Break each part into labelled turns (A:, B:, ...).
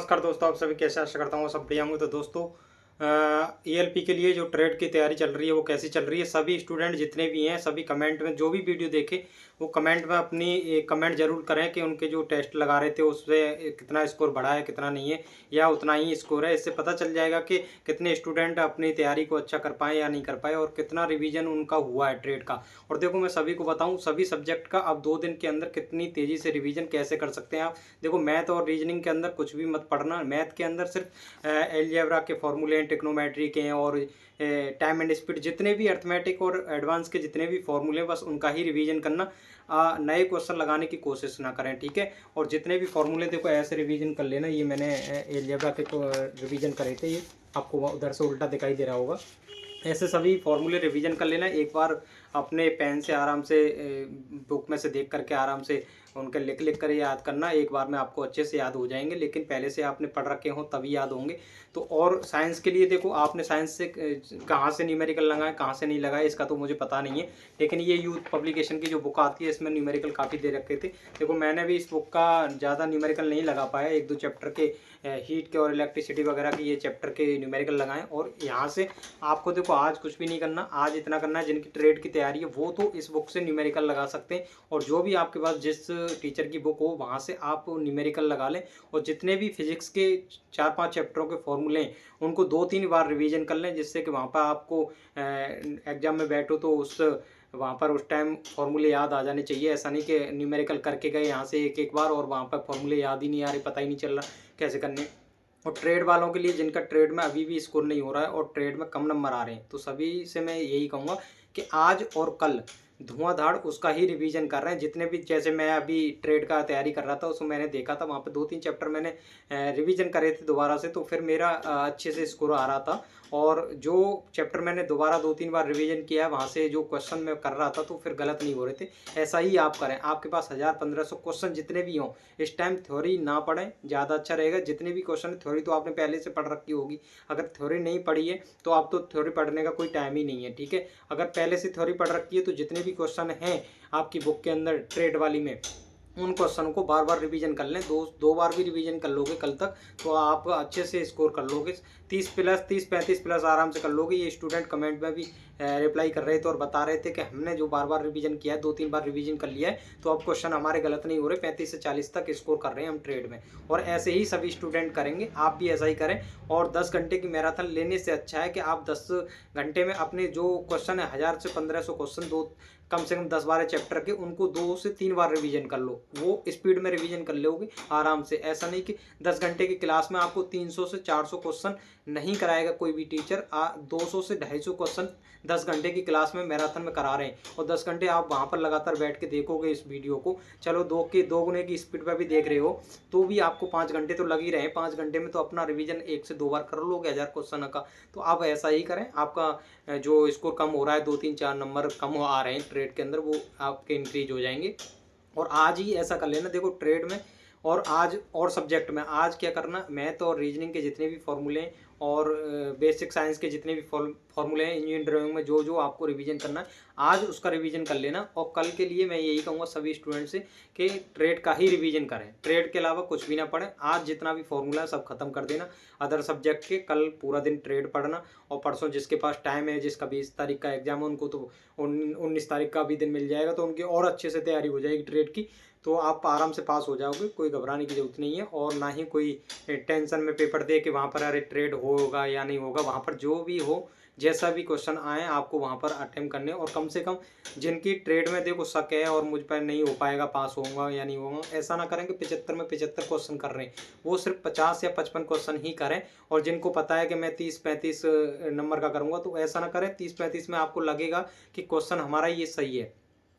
A: नमस्कार दोस्तों, आप सभी कैसे? आशा करता हूँ सब बढ़िया होंगे। तो दोस्तों, ईएलपी के लिए जो ट्रेड की तैयारी चल रही है वो कैसी चल रही है? सभी स्टूडेंट जितने भी हैं सभी कमेंट में, जो भी वीडियो देखे वो कमेंट में अपनी कमेंट जरूर करें कि उनके जो टेस्ट लगा रहे थे उससे कितना स्कोर बढ़ा है, कितना नहीं है, या उतना ही स्कोर है। इससे पता चल जाएगा कि कितने स्टूडेंट अपनी तैयारी को अच्छा कर पाए या नहीं कर पाए, और कितना रिवीजन उनका हुआ है ट्रेड का। और देखो, मैं सभी को बताऊं, सभी सब्जेक्ट का अब 2 दिन के अंदर कितनी तेजी से रिवीजन कैसे कर सकते हैं आप। देखो, मैथ और रीजनिंग के अंदर कुछ भी मत पढ़ना। मैथ के अंदर सिर्फ एलजेब्रा के फॉर्मूले हैं, ट्रिग्नोमेट्री के हैं, और टाइम एंड स्पीड, जितने भी अर्थमेटिक और एडवांस के जितने भी फॉर्मूले, बस उनका ही रिवीजन करना। नए क्वेश्चन लगाने की कोशिश ना करें, ठीक है। और जितने भी फॉर्मूले देखो ऐसे रिवीजन कर लेना। ये मैंने एलजेब्रा के रिवीजन करे थे, ये आपको उधर से उल्टा दिखाई दे रहा होगा। ऐसे सभी फॉर्मूले रिवीजन कर लेना एक बार। अपने पेन से आराम से, बुक में से देख करके आराम से उनके लिख लिख कर याद करना। एक बार में आपको अच्छे से याद हो जाएंगे, लेकिन पहले से आपने पढ़ रखे हों तभी याद होंगे। तो और साइंस के लिए देखो, आपने साइंस से कहाँ से न्यूमेरिकल लगाए, कहाँ से नहीं लगाए, इसका तो मुझे पता नहीं है। लेकिन ये यूथ पब्लिकेशन की जो बुक आती है इसमें न्यूमेरिकल काफ़ी दे रखे थे। देखो, मैंने भी इस बुक का ज़्यादा न्यूमेरिकल नहीं लगा पाया। 1-2 चैप्टर के हीट के और इलेक्ट्रिसिटी वगैरह के ये चैप्टर के न्यूमेरिकल लगाएं। और यहाँ से आपको देखो, आज कुछ भी नहीं करना, आज इतना करना है जिनकी ट्रेड की तैयारी है वो तो इस बुक से न्यूमेरिकल लगा सकते हैं। और जो भी आपके पास जिस टीचर की बुक हो वहाँ से आप न्यूमेरिकल लगा लें। और जितने भी फिजिक्स के 4-5 चैप्टरों के फॉर्मूले हैं उनको 2-3 बार रिवीजन कर लें, जिससे कि वहाँ पर आपको एग्जाम में बैठो तो उस वहाँ पर उस टाइम फॉर्मूले याद आ जाने चाहिए। ऐसा नहीं कि न्यूमेरिकल करके गए यहाँ से एक एक बार और वहाँ पर फॉर्मूले याद ही नहीं आ रहे, पता ही नहीं चल रहा कैसे करने। और ट्रेड वालों के लिए जिनका ट्रेड में अभी भी स्कोर नहीं हो रहा है और ट्रेड में कम नंबर आ रहे हैं, तो सभी से मैं यही कहूँगा कि आज और कल धुआंधार उसका ही रिवीजन कर रहे हैं। जितने भी, जैसे मैं अभी ट्रेड का तैयारी कर रहा था उसमें मैंने देखा था वहाँ पे 2-3 चैप्टर मैंने रिवीजन करे थे दोबारा से, तो फिर मेरा अच्छे से स्कोर आ रहा था। और जो चैप्टर मैंने दोबारा 2-3 बार रिवीजन किया है वहाँ से जो क्वेश्चन मैं कर रहा था तो फिर गलत नहीं हो रहे थे। ऐसा ही आप करें। आपके पास 1000-1500 क्वेश्चन जितने भी हों, इस टाइम थ्योरी ना पढ़ें, ज़्यादा अच्छा रहेगा। जितने भी क्वेश्चन, थ्योरी तो आपने पहले से पढ़ रखी होगी। अगर थ्योरी नहीं पढ़ी है तो आप तो थ्योरी पढ़ने का कोई टाइम ही नहीं है, ठीक है। अगर पहले से थ्योरी पढ़ रखी है तो जितने भी क्वेश्चन हैं आपकी बुक के अंदर ट्रेड वाली में, उन क्वेश्चन को बार बार रिवीजन कर लें। दो दो बार भी रिवीजन कर लोगे कल तक तो आप अच्छे से स्कोर कर लोगे। 30+30 35+ आराम से कर लोगे। ये स्टूडेंट कमेंट में भी रिप्लाई कर रहे थे और बता रहे थे कि हमने जो बार बार रिवीजन किया है, 2-3 बार रिवीजन कर लिया है, तो अब क्वेश्चन हमारे गलत नहीं हो रहे। 35 से 40 तक स्कोर कर रहे हैं हम ट्रेड में। और ऐसे ही सभी स्टूडेंट करेंगे, आप भी ऐसा ही करें। और 10 घंटे की मैराथन लेने से अच्छा है कि आप 10 घंटे में अपने जो क्वेश्चन है, 1000 से 1500 क्वेश्चन, दो कम से कम 10-12 चैप्टर के, उनको 2 से 3 बार रिवीजन कर लो। वो स्पीड में रिवीजन कर लोगे आराम से। ऐसा नहीं कि 10 घंटे की क्लास में आपको 300 से 400 क्वेश्चन नहीं कराएगा कोई भी टीचर। 200 से 250 क्वेश्चन 10 घंटे की क्लास में मैराथन में करा रहे हैं, और 10 घंटे आप वहाँ पर लगातार बैठ के देखोगे इस वीडियो को। चलो 2 गुने की स्पीड पर भी देख रहे हो तो भी आपको 5 घंटे तो लग ही रहे हैं। 5 घंटे में तो अपना रिवीजन 1 से 2 बार कर लोगे 1000 क्वेश्चन का। तो आप ऐसा ही करें। आपका जो स्कोर कम हो रहा है, 2-3-4 नंबर कम आ रहे हैं ट्रेड के अंदर, वो आपके इंक्रीज हो जाएंगे। और आज ही ऐसा कर लेना। देखो, ट्रेड में और आज और सब्जेक्ट में आज क्या करना, मैथ और रीजनिंग के जितने भी फॉर्मूले हैं और बेसिक साइंस के जितने भी फॉर्मूले हैं, इंजीनियरिंग ड्राइंग में जो जो आपको रिवीजन करना है आज उसका रिवीजन कर लेना। और कल के लिए मैं यही कहूँगा सभी स्टूडेंट से कि ट्रेड का ही रिवीजन करें, ट्रेड के अलावा कुछ भी ना पढ़ें। आज जितना भी फॉर्मूला है सब खत्म कर देना अदर सब्जेक्ट के, कल पूरा दिन ट्रेड पढ़ना। और परसों जिसके पास टाइम है, जिसका 20 तारीख का एग्जाम है, उनको तो 19 तारीख का भी दिन मिल जाएगा, तो उनकी और अच्छे से तैयारी हो जाएगी ट्रेड की। तो आप आराम से पास हो जाओगे, कोई घबराने की जरूरत नहीं है। और ना ही कोई टेंशन में पेपर दे कि वहाँ पर अरे ट्रेड होगा या नहीं होगा। वहाँ पर जो भी हो, जैसा भी क्वेश्चन आए आपको वहाँ पर अटेम्प्ट करने। और कम से कम जिनकी ट्रेड में देखो शक है और मुझ पर नहीं हो पाएगा, पास होगा या नहीं होगा, ऐसा ना करें कि 75 में 75 क्वेश्चन कर रहे हैं। वो सिर्फ 50 या 55 क्वेश्चन ही करें। और जिनको पता है कि मैं 30-35 नंबर का करूँगा, तो ऐसा ना करें 30-35 में आपको लगेगा कि क्वेश्चन हमारा ये सही है,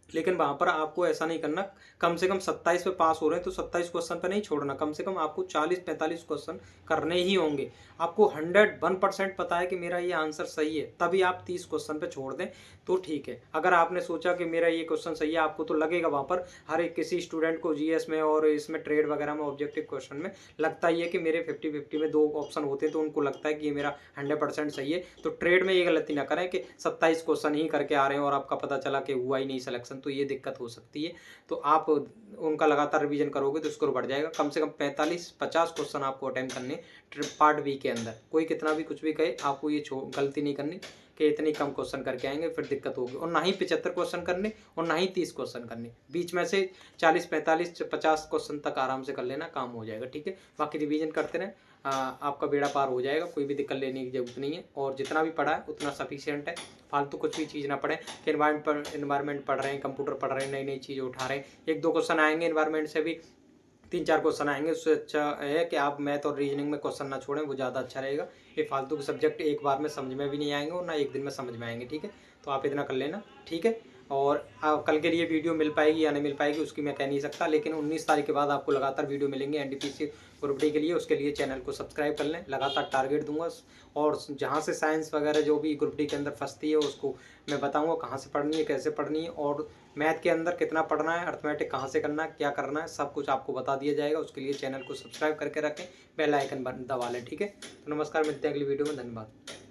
A: लेकिन वहाँ पर आपको ऐसा नहीं करना। कम से कम 27 पे पास हो रहे हैं तो 27 क्वेश्चन पे नहीं छोड़ना। कम से कम आपको 40-45 क्वेश्चन करने ही होंगे। आपको 101% पता है कि मेरा ये आंसर सही है, तभी आप 30 क्वेश्चन पे छोड़ दें। तो ठीक है। अगर आपने सोचा कि मेरा ये क्वेश्चन सही है, आपको तो लगेगा वहाँ पर हर एक किसी स्टूडेंट को जीएस में और इसमें ट्रेड वगैरह में ऑब्जेक्टिव क्वेश्चन में लगता ही है कि मेरे 50-50 में 2 ऑप्शन होते हैं, तो उनको लगता है कि ये मेरा 100% सही है। तो ट्रेड में ये गलती ना करें कि 27 क्वेश्चन ही करके आ रहे हैं और आपका पता चला कि हुआ ही नहीं सिलेक्शन, तो ये दिक्कत हो सकती है। तो आप उनका लगातार रिवीजन करोगे तो स्कोर बढ़ जाएगा। कम से कम 45-50 क्वेश्चन आपको अटेम्प्ट करने पार्ट बी के अंदर। कोई कितना भी कुछ भी कहे, आपको ये गलती नहीं करनी कि इतनी कम क्वेश्चन करके आएंगे, फिर दिक्कत होगी। और ना ही 75 क्वेश्चन करने और ना ही 30 क्वेश्चन करने, बीच में से 40-45-50 क्वेश्चन तक आराम से कर लेना, काम हो जाएगा। ठीक है, बाकी रिवीजन करते रहें, आपका बेड़ा पार हो जाएगा। कोई भी दिक्कत लेने की जरूरत नहीं है, और जितना भी पढ़ा है उतना सफिशियंट है। फालतू कुछ भी चीज़ ना पढ़ें कि इन्वायरमेंट पढ़ रहे हैं, कंप्यूटर पढ़ रहे हैं, नई नई चीज़ उठा रहे हैं। 1-2 क्वेश्चन आएंगे इन्वायरमेंट से भी, 3-4 क्वेश्चन आएंगे, उससे अच्छा है कि आप मैथ और रीजनिंग में क्वेश्चन ना छोड़ें, वो ज़्यादा अच्छा रहेगा। ये फालतू के सब्जेक्ट एक बार में समझ में भी नहीं आएंगे और ना एक दिन में समझ में आएंगे। ठीक है, तो आप इतना कर लेना। ठीक है, और कल के लिए वीडियो मिल पाएगी या नहीं मिल पाएगी उसकी मैं कह नहीं सकता, लेकिन 19 तारीख के बाद आपको लगातार वीडियो मिलेंगे एनटीपीसी ग्रुप डी के लिए। उसके लिए चैनल को सब्सक्राइब कर लें, लगातार टारगेट दूंगा, और जहाँ से साइंस वगैरह जो भी ग्रुप डी के अंदर फंसती है उसको मैं बताऊंगा कहाँ से पढ़नी है, कैसे पढ़नी है, और मैथ के अंदर कितना पढ़ना है, अर्थमेटिक कहाँ से करना है, क्या करना है, सब कुछ आपको बता दिया जाएगा। उसके लिए चैनल को सब्सक्राइब करके रखें, बेल आइकन दबा लें। ठीक है, तो नमस्कार, मिलते हैं अगली वीडियो में। धन्यवाद।